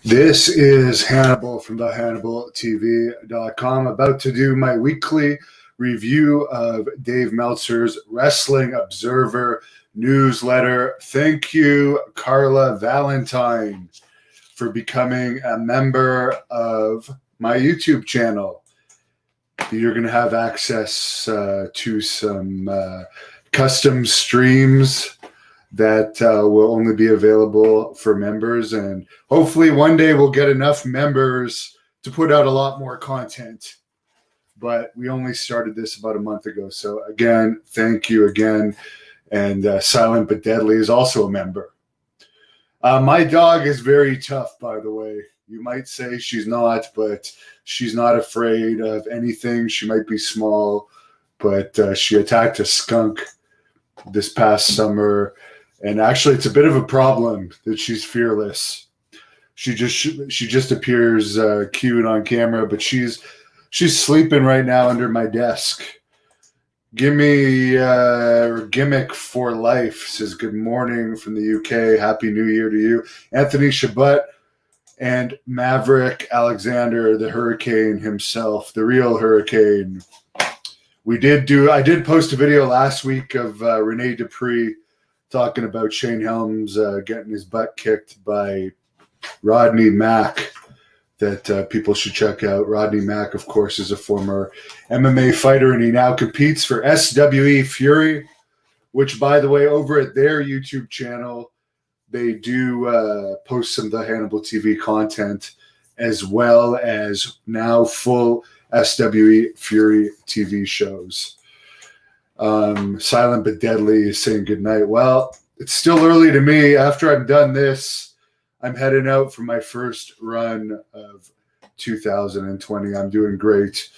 This is Hannibal from the HannibalTV.com, about to do my weekly review of Dave Meltzer's Wrestling Observer newsletter. Thank you, Carla Valentine, for becoming a member of my YouTube channel. You're going to have access to some custom streams that will only be available for members, and hopefully one day we'll get enough members to put out a lot more content. But we only started this about a month ago, so again, thank you again. And Silent But Deadly is also a member. My dog is very tough, by the way. You might say she's not, but she's not afraid of anything. She might be small, but she attacked a skunk this past summer. And actually, it's a bit of a problem that she's fearless. She just appears cute on camera, but she's sleeping right now under my desk. Give me Gimmick for Life says good morning from the UK. Happy New Year to you, Anthony Shabbat and Maverick Alexander, the Hurricane himself, the real Hurricane. I did post a video last week of Rene Dupree talking about Shane Helms getting his butt kicked by Rodney Mack that people should check out. Rodney Mack, of course, is a former MMA fighter, and he now competes for SWE Fury, which, by the way, over at their YouTube channel, they do post some of the Hannibal TV content, as well as now full SWE Fury TV shows. Silent But Deadly is saying goodnight. Well, it's still early to me. After I'm done this, I'm heading out for my first run of 2020. I'm doing great,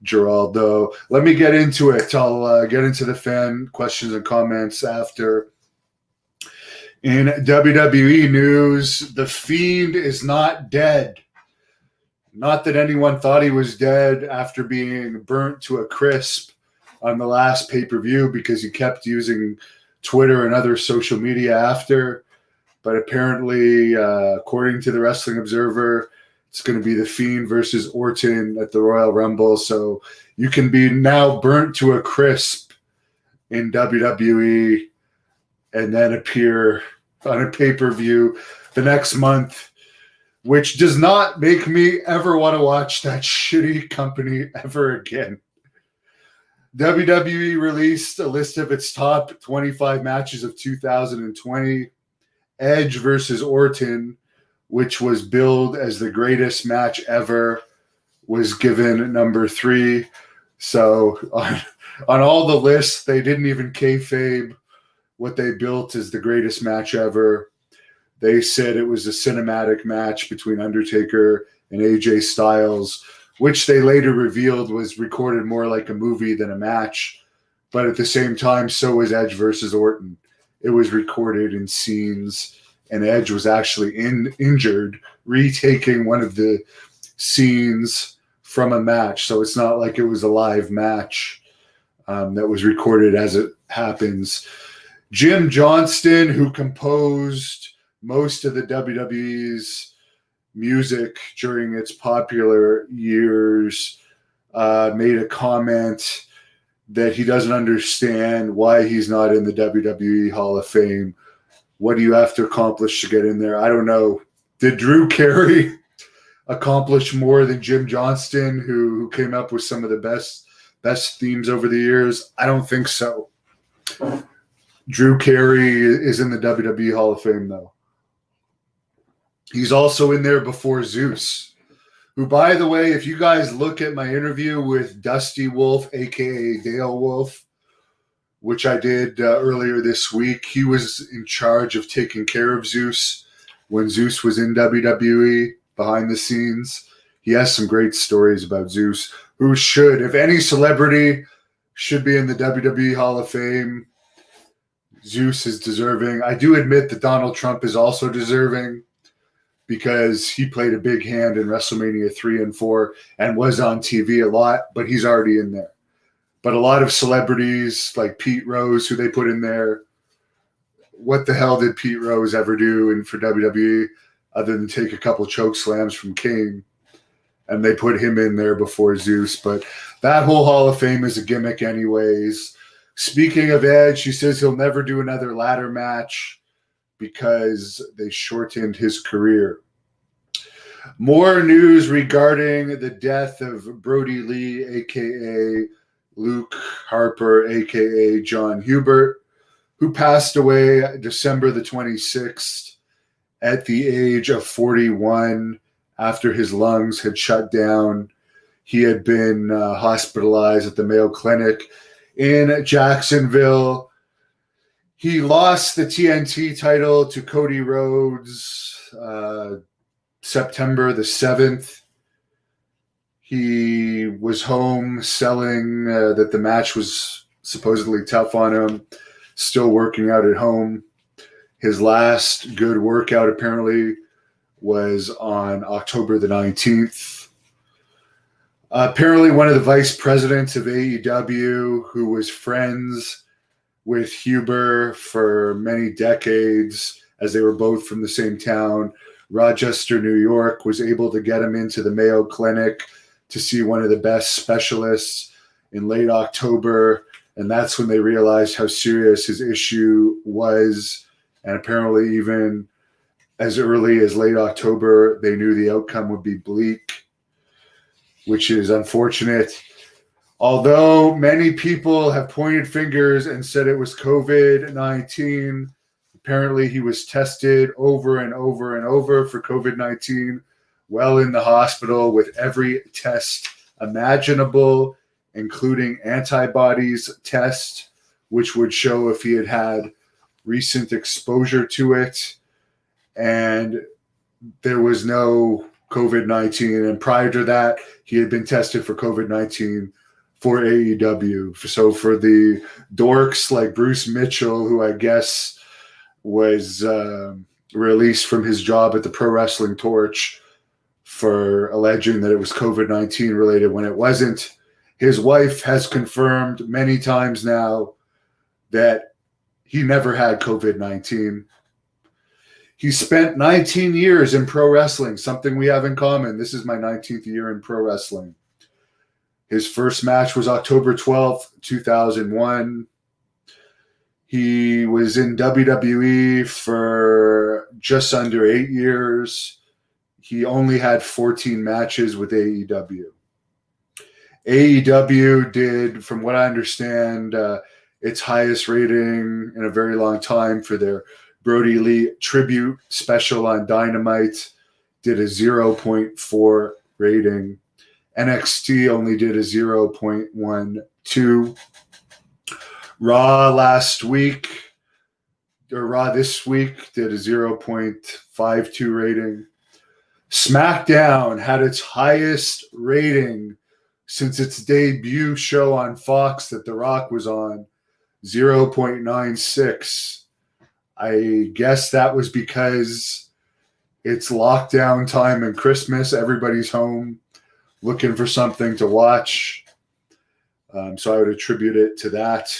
Geraldo. Let me get into it. I'll get into the fan questions and comments after. In WWE news, The Fiend is not dead. Not that anyone thought he was dead after being burnt to a crisp on the last pay-per-view, because he kept using Twitter and other social media after. But apparently, according to the Wrestling Observer, it's going to be The Fiend versus Orton at the Royal Rumble. So you can be now burnt to a crisp in WWE and then appear on a pay-per-view the next month, which does not make me ever want to watch that shitty company ever again. WWE released a list of its top 25 matches of 2020. Edge versus Orton, which was billed as the greatest match ever, was given number 3. So on all the lists, they didn't even kayfabe what they built as the greatest match ever. They said it was a cinematic match between Undertaker and AJ Styles, which they later revealed was recorded more like a movie than a match. But at the same time, so was Edge versus Orton. It was recorded in scenes, and Edge was actually injured, retaking one of the scenes from a match. So it's not like it was a live match that was recorded as it happens. Jim Johnston, who composed most of the WWE's music during its popular years, made a comment that he doesn't understand why he's not in the WWE Hall of Fame. What do you have to accomplish to get in there? I don't know. Did Drew Carey accomplish more than Jim Johnston, who came up with some of the best themes over the years? I don't think so. Drew Carey is in the WWE Hall of Fame, though. He's also in there before Zeus, who, by the way, if you guys look at my interview with Dusty Wolf, a.k.a. Dale Wolf, which I did earlier this week, he was in charge of taking care of Zeus when Zeus was in WWE behind the scenes. He has some great stories about Zeus, who should, if any celebrity should be in the WWE Hall of Fame, Zeus is deserving. I do admit that Donald Trump is also deserving, because he played a big hand in WrestleMania 3 and 4 and was on TV a lot, but he's already in there. But a lot of celebrities like Pete Rose, who they put in there, what the hell did Pete Rose ever do for WWE? other than take a couple choke slams from Kane. And they put him in there before Zeus. But that whole Hall of Fame is a gimmick anyways. Speaking of Edge, he says he'll never do another ladder match because they shortened his career. More news regarding the death of Brody Lee, a.k.a. Luke Harper, a.k.a. John Hubert, who passed away December the 26th at the age of 41 after his lungs had shut down. He had been hospitalized at the Mayo Clinic in Jacksonville. He lost the TNT title to Cody Rhodes September the 7th. He was home selling that the match was supposedly tough on him, still working out at home. His last good workout apparently was on October the 19th. Apparently one of the vice presidents of AEW, who was friends with Huber for many decades, as they were both from the same town, Rochester, New York, was able to get him into the Mayo Clinic to see one of the best specialists in late October. And that's when they realized how serious his issue was. And apparently even as early as late October, they knew the outcome would be bleak, which is unfortunate. Although many people have pointed fingers and said it was COVID-19, apparently he was tested over and over and over for COVID-19 while in the hospital with every test imaginable, including antibodies test, which would show if he had had recent exposure to it. And there was no COVID-19. And prior to that, he had been tested for COVID-19 for AEW. So for the dorks like Bruce Mitchell, who I guess was released from his job at the Pro Wrestling Torch for alleging that it was COVID-19 related when it wasn't, his wife has confirmed many times now that he never had COVID-19. He spent 19 years in pro wrestling, something we have in common. This is my 19th year in pro wrestling. His first match was October 12th, 2001. He was in WWE for just under 8 years. He only had 14 matches with AEW. AEW did, from what I understand, its highest rating in a very long time for their Brody Lee tribute special on Dynamite, did a 0.4 rating. NXT only did a 0.12. Raw this week did a 0.52 rating. SmackDown had its highest rating since its debut show on Fox that The Rock was on, 0.96. I guess that was because it's lockdown time and Christmas. Everybody's home looking for something to watch. So I would attribute it to that.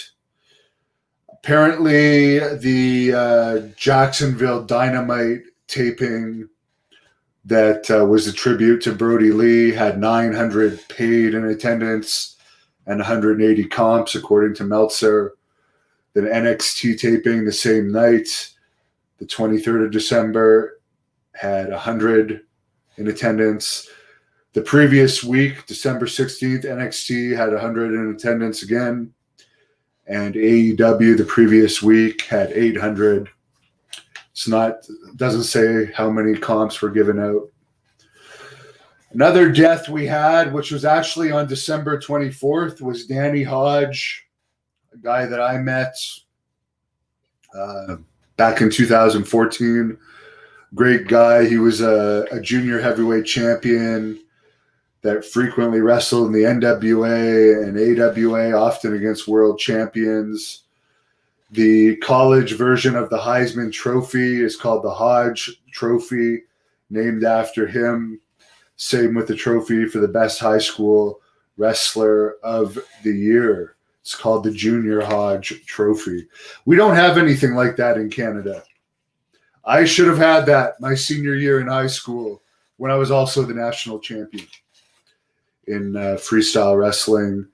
Apparently, the Jacksonville Dynamite taping that was a tribute to Brody Lee had 900 paid in attendance and 180 comps, according to Meltzer. The NXT taping the same night, the 23rd of December, had 100 in attendance. The previous week, December 16th, NXT had 100 in attendance again. And AEW the previous week had 800. Doesn't say how many comps were given out. Another death we had, which was actually on December 24th, was Danny Hodge, a guy that I met back in 2014. Great guy. He was a junior heavyweight champion that frequently wrestled in the NWA and AWA, often against world champions. The college version of the Heisman Trophy is called the Hodge Trophy, named after him. Same with the trophy for the best high school wrestler of the year. It's called the Junior Hodge Trophy. We don't have anything like that in Canada. I should have had that my senior year in high school when I was also the national champion in freestyle wrestling.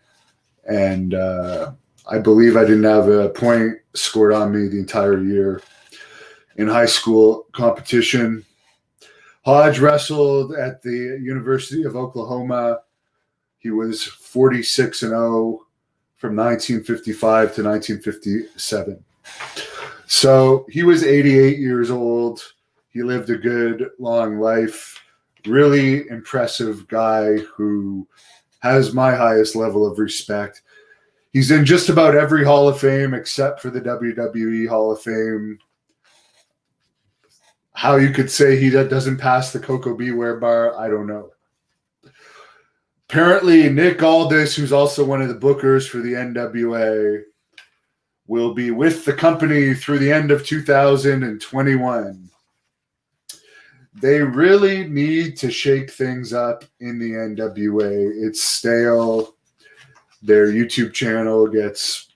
And I believe I didn't have a point scored on me the entire year in high school competition. Hodge wrestled at the University of Oklahoma. He was 46-0 from 1955 to 1957. So he was 88 years old. He lived a good, long life. Really impressive guy who has my highest level of respect. He's in just about every Hall of Fame except for the WWE Hall of Fame. How you could say he doesn't pass the Coco Beware bar, I don't know. Apparently, Nick Aldis, who's also one of the bookers for the NWA, will be with the company through the end of 2021. They really need to shake things up in the NWA. It's stale. Their YouTube channel gets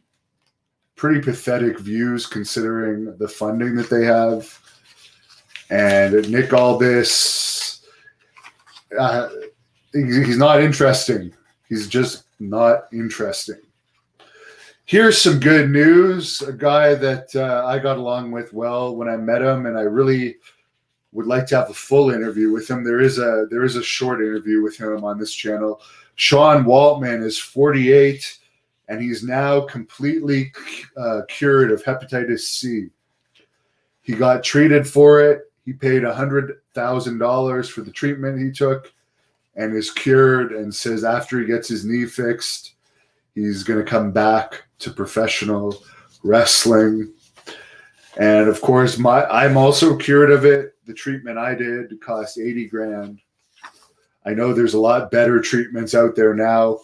pretty pathetic views considering the funding that they have. And Nick Aldis, he's not interesting. He's just not interesting. Here's some good news. A guy that I got along with well when I met him, and I really would like to have a full interview with him. There is a short interview with him on this channel. Sean Waltman is 48, and he's now completely cured of hepatitis C. He got treated for it. He paid $100,000 for the treatment he took and is cured, and says after he gets his knee fixed, he's going to come back to professional wrestling. And of course, I'm also cured of it. The treatment I did cost $80,000. I know there's a lot better treatments out there now,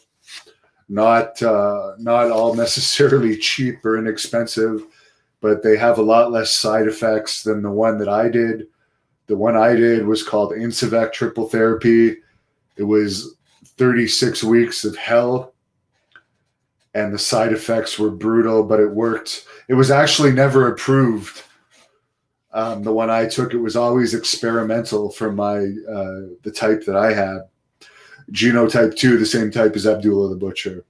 not all necessarily cheap or inexpensive, but they have a lot less side effects than the one that I did. The one I did was called Insivec Triple Therapy. It was 36 weeks of hell, and the side effects were brutal, but it worked. It was actually never approved. The one I took, it was always experimental for the type that I had. Genotype 2, the same type as Abdullah the Butcher.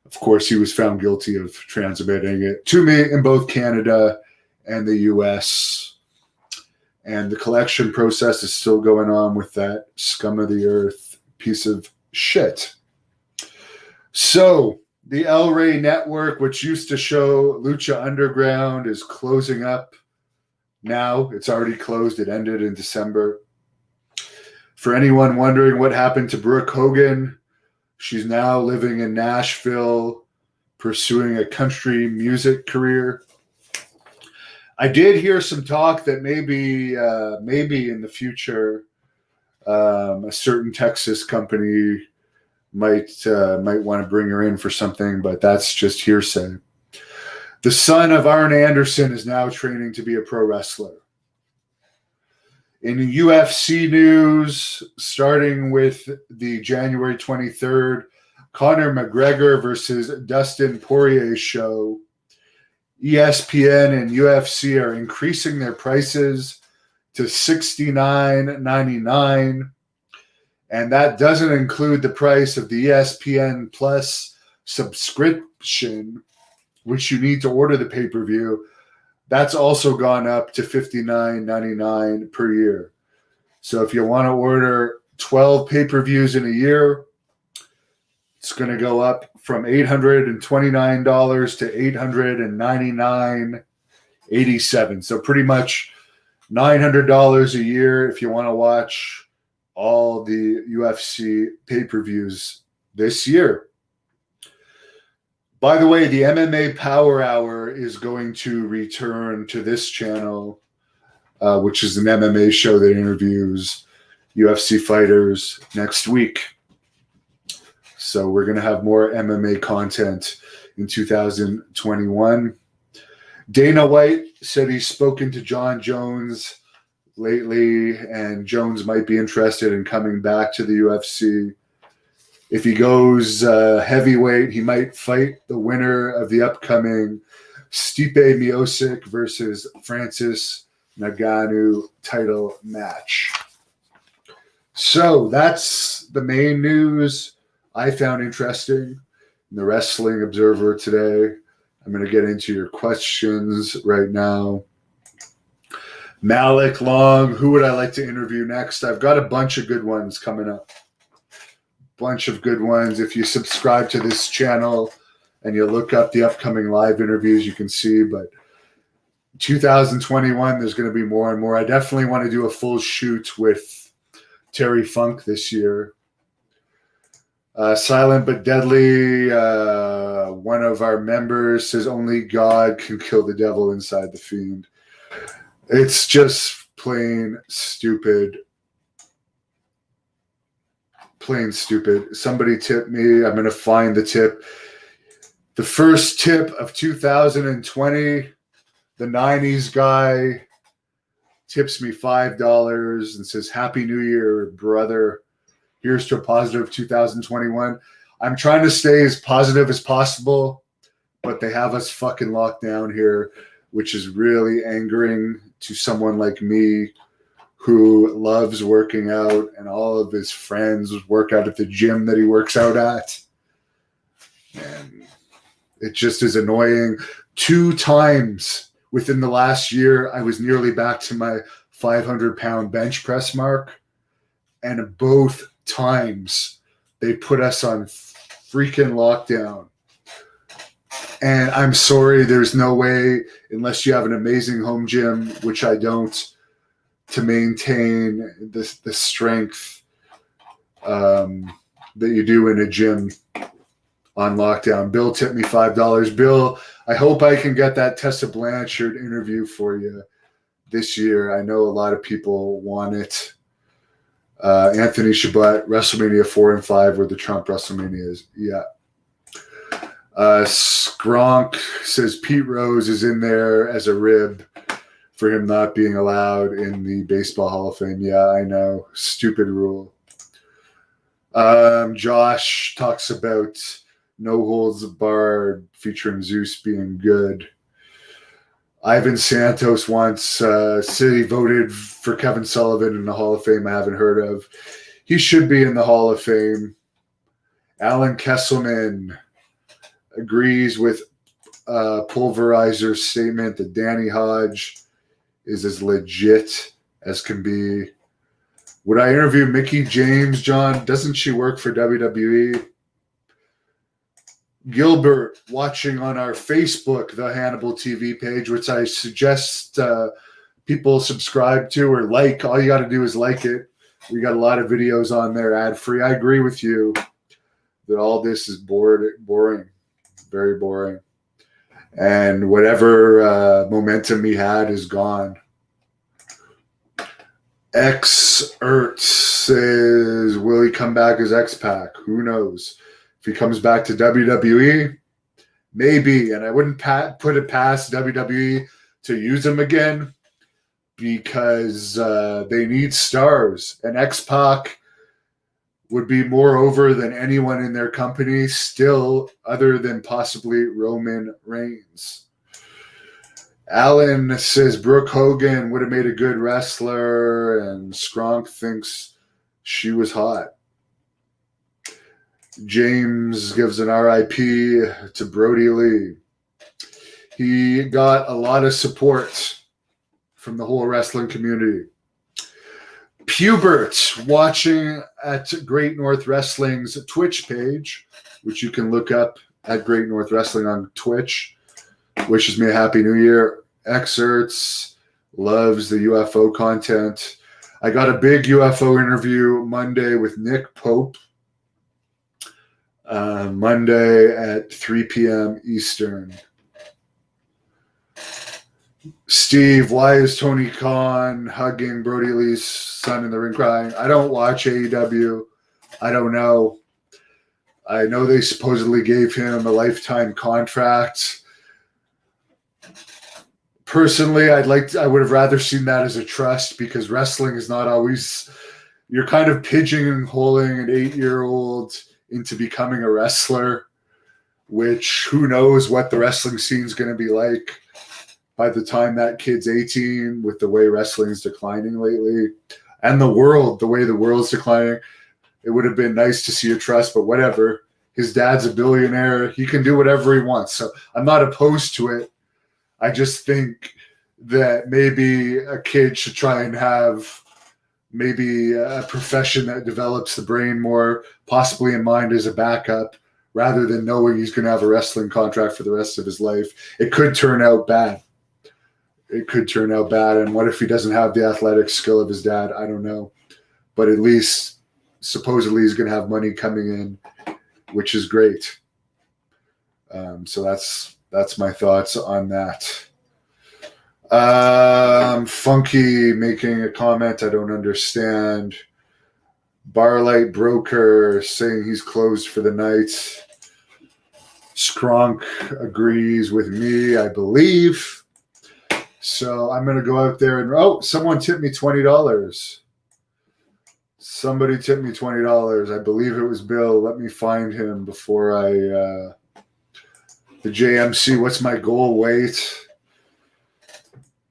Of course, he was found guilty of transmitting it to me in both Canada and the US. And the collection process is still going on with that scum of the earth piece of shit. So the El Rey Network, which used to show Lucha Underground, is closing up now. It's already closed. It ended in December. For anyone wondering what happened to Brooke Hogan, she's now living in Nashville, pursuing a country music career. I did hear some talk that maybe in the future, a certain Texas company might want to bring her in for something, but that's just hearsay. The son of Arn Anderson is now training to be a pro wrestler. In UFC news, starting with the January 23rd, Conor McGregor versus Dustin Poirier show, ESPN and UFC are increasing their prices to $69.99, and that doesn't include the price of the ESPN Plus subscription, which you need to order the pay-per-view. That's also gone up to $59.99 per year. So if you want to order 12 pay-per-views in a year, it's going to go up from $829 to $899.87. So pretty much $900 a year if you want to watch all the UFC pay-per-views this year. By the way, the MMA Power Hour is going to return to this channel, which is an MMA show that interviews UFC fighters next week. So we're going to have more MMA content in 2021. Dana White said he's spoken to John Jones lately, and Jones might be interested in coming back to the UFC. If he goes heavyweight, he might fight the winner of the upcoming Stipe Miocic versus Francis Nagano title match. So that's the main news I found interesting in the Wrestling Observer today. I'm going to get into your questions right now. Malik Long, who would I like to interview next? I've got a bunch of good ones coming up. Bunch of good ones. If you subscribe to this channel and you look up the upcoming live interviews, you can see. But 2021, there's going to be more and more. I definitely want to do a full shoot with Terry Funk this year. Silent but Deadly, one of our members says only God can kill the devil inside the Fiend. It's just plain stupid. Plain stupid. Somebody tip me. I'm going to find the tip. The first tip of 2020, the 90s guy tips me $5 and says, Happy New Year, brother. Here's to a positive 2021. I'm trying to stay as positive as possible, but they have us fucking locked down here, which is really angering to someone like me who loves working out, and all of his friends work out at the gym that he works out at. And it just is annoying. 2 times within the last year, I was nearly back to my 500-pound bench press mark. And both times they put us on freaking lockdown. And I'm sorry, there's no way, unless you have an amazing home gym, which I don't, to maintain the strength that you do in a gym on lockdown. Bill tipped me $5. Bill, I hope I can get that Tessa Blanchard interview for you this year. I know a lot of people want it. Anthony Shabbat, WrestleMania 4 and 5 were the Trump WrestleManias. Yeah. Skronk says Pete Rose is in there as a rib for him not being allowed in the Baseball Hall of Fame. Yeah, I know. Stupid rule. Josh talks about No Holds Barred featuring Zeus being good. Ivan Santos once said he voted for Kevin Sullivan in the Hall of Fame I haven't heard of. He should be in the Hall of Fame. Alan Kesselman agrees with Pulverizer's statement that Danny Hodge is as legit as can be. Would I interview Mickie James, John? Doesn't she work for WWE? Gilbert, watching on our Facebook, the Hannibal TV page, which I suggest people subscribe to or like. All you got to do is like it. We got a lot of videos on there ad-free. I agree with you that all this is boring, very boring. And whatever momentum he had is gone. X-Ert says, will he come back as X-Pac? Who knows? If he comes back to WWE, maybe. And I wouldn't put it past WWE to use him again because they need stars. And X-Pac would be more over than anyone in their company still, other than possibly Roman Reigns. Alan says Brooke Hogan would have made a good wrestler, and Skronk thinks she was hot. James gives an RIP to Brody Lee. He got a lot of support from the whole wrestling community. Pubert, watching at Great North Wrestling's Twitch page, which you can look up at Great North Wrestling on Twitch, wishes me a happy new year. Excerpts, loves the UFO content. I got a big UFO interview Monday with Nick Pope. Monday at 3 p.m. Eastern. Steve, why is Tony Khan hugging Brody Lee's son in the ring crying? I don't watch AEW. I don't know. I know they supposedly gave him a lifetime contract. Personally, I would have rather seen that as a trust, because wrestling is not always, you're kind of pigeonholing an 8-year-old into becoming a wrestler, which who knows what the wrestling scene is going to be like. by the time that kid's 18, with the way wrestling is declining lately, and the way the world's declining, it would have been nice to see a trust, but whatever. His dad's a billionaire. He can do whatever he wants. So I'm not opposed to it. I just think that maybe a kid should try and have maybe a profession that develops the brain more, possibly in mind as a backup, rather than knowing he's going to have a wrestling contract for the rest of his life. It could turn out bad. And what if he doesn't have the athletic skill of his dad? I don't know. But at least supposedly he's going to have money coming in, which is great. So that's my thoughts on that. Funky making a comment I don't understand. Barlight Broker saying he's closed for the night. Skronk agrees with me, I believe. So I'm going to go out there and, someone tipped me $20. Somebody tipped me $20. I believe it was Bill. Let me find him before the JMC. What's my goal weight?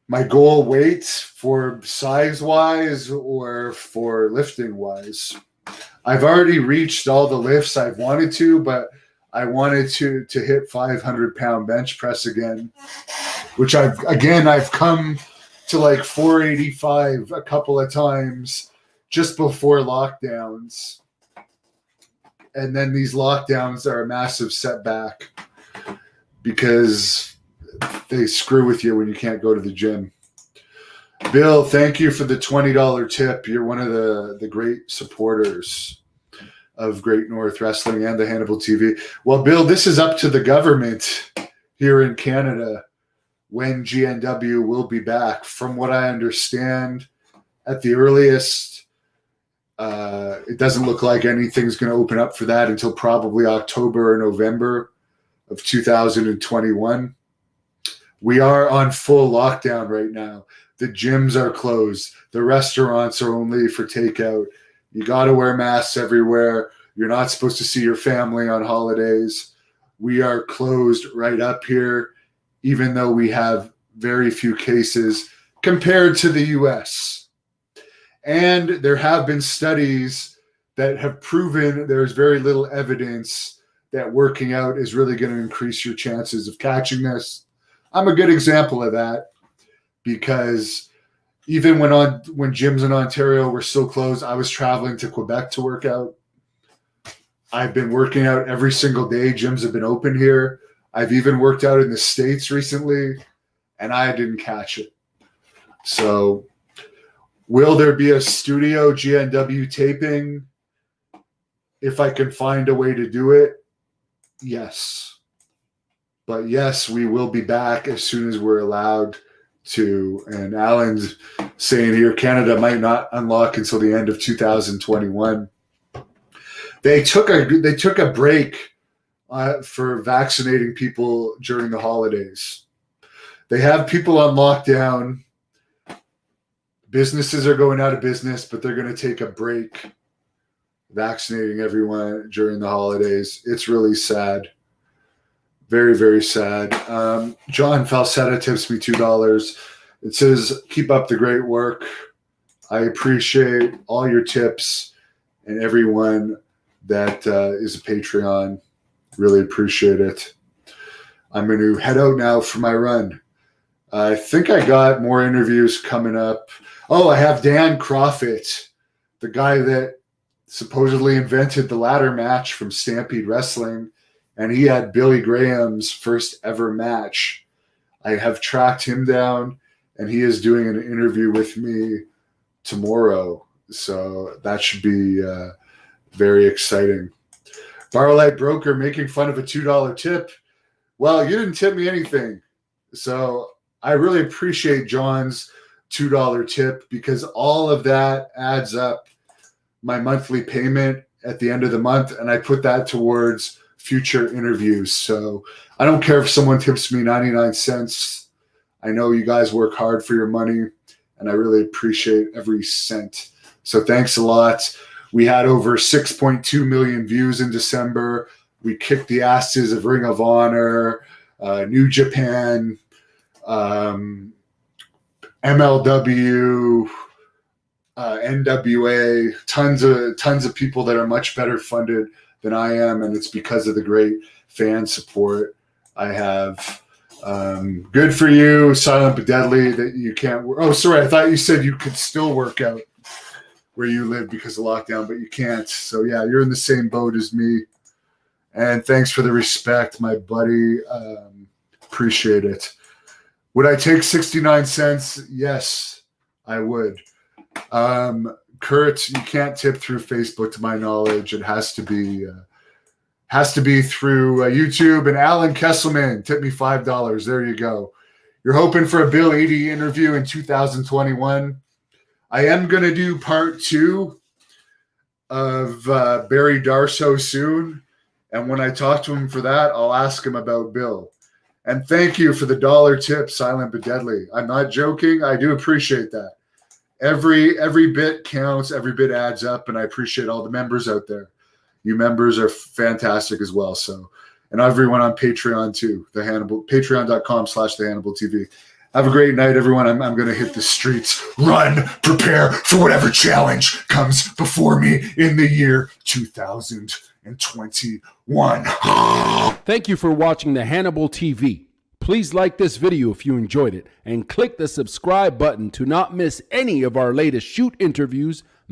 My goal weight for size-wise or for lifting-wise? I've already reached all the lifts I've wanted to, but I wanted to hit 500-pound bench press again, which I've come to like 485 a couple of times just before lockdowns. And then these lockdowns are a massive setback because they screw with you when you can't go to the gym. Bill, thank you for the $20 tip. You're one of the great supporters of Great North Wrestling and the Hannibal TV. Well, Bill, this is up to the government here in Canada when GNW will be back. From what I understand, at the earliest, it doesn't look like anything's going to open up for that until probably October or November of 2021. We are on full lockdown right now. The gyms are closed. The restaurants are only for takeout. You got to wear masks everywhere. You're not supposed to see your family on holidays. We are closed right up here, even though we have very few cases compared to the US. And there have been studies that have proven there's very little evidence that working out is really going to increase your chances of catching this. I'm a good example of that because even when gyms in Ontario were still closed, I was traveling to Quebec to work out. I've been working out every single day. Gyms have been open here. I've even worked out in the States recently, and I didn't catch it. So will there be a studio GNW taping? If I can find a way to do it, yes. But yes, we will be back as soon as we're allowed to. And Alan's saying here, Canada might not unlock until the end of 2021. They took a break for vaccinating people during the holidays. They have people on lockdown. Businesses are going out of business, but they're going to take a break vaccinating everyone during the holidays. It's really sad. Very, very sad. John Falsetta tips me $2. It says, keep up the great work. I appreciate all your tips and everyone that is a Patreon. Really appreciate it. I'm going to head out now for my run. I think I got more interviews coming up. Oh, I have Dan Crawford, the guy that supposedly invented the ladder match from Stampede Wrestling, and he had Billy Graham's first ever match. I have tracked him down, and he is doing an interview with me tomorrow. So that should be very exciting. Barlight Broker making fun of a $2 tip. Well, you didn't tip me anything. So I really appreciate John's $2 tip because all of that adds up my monthly payment at the end of the month, and I put that towards future interviews. So I don't care if someone tips me 99 cents. I know you guys work hard for your money, and I really appreciate every cent. So thanks a lot. We had over 6.2 million views in December. We kicked the asses of Ring of Honor, New Japan, MLW, NWA, tons of people that are much better funded than I am, and it's because of the great fan support I have. Good for you, Silent but Deadly, that you can't. Oh, sorry, I thought you said you could still work out where you live because of lockdown, but you can't. So yeah, you're in the same boat as me. And thanks for the respect, my buddy. Appreciate it. Would I take 69 cents? Yes, I would. Kurt, you can't tip through Facebook, to my knowledge. It has to be through YouTube. And Alan Kesselman, tip me $5. There you go. You're hoping for a Bill Eadie interview in 2021. I am going to do part 2 of Barry Darsow soon. And when I talk to him for that, I'll ask him about Bill. And thank you for the $1 tip, Silent but Deadly. I'm not joking. I do appreciate that. Every bit counts. Every bit adds up. And I appreciate all the members out there. You members are fantastic as well. So, and everyone on Patreon too, the Hannibal, patreon.com/thehannibaltv. Have a great night, everyone. I'm going to hit the streets. Run, prepare for whatever challenge comes before me in the year 2021. Thank you for watching the Hannibal TV. Please like this video if you enjoyed it and click the subscribe button to not miss any of our latest shoot interviews,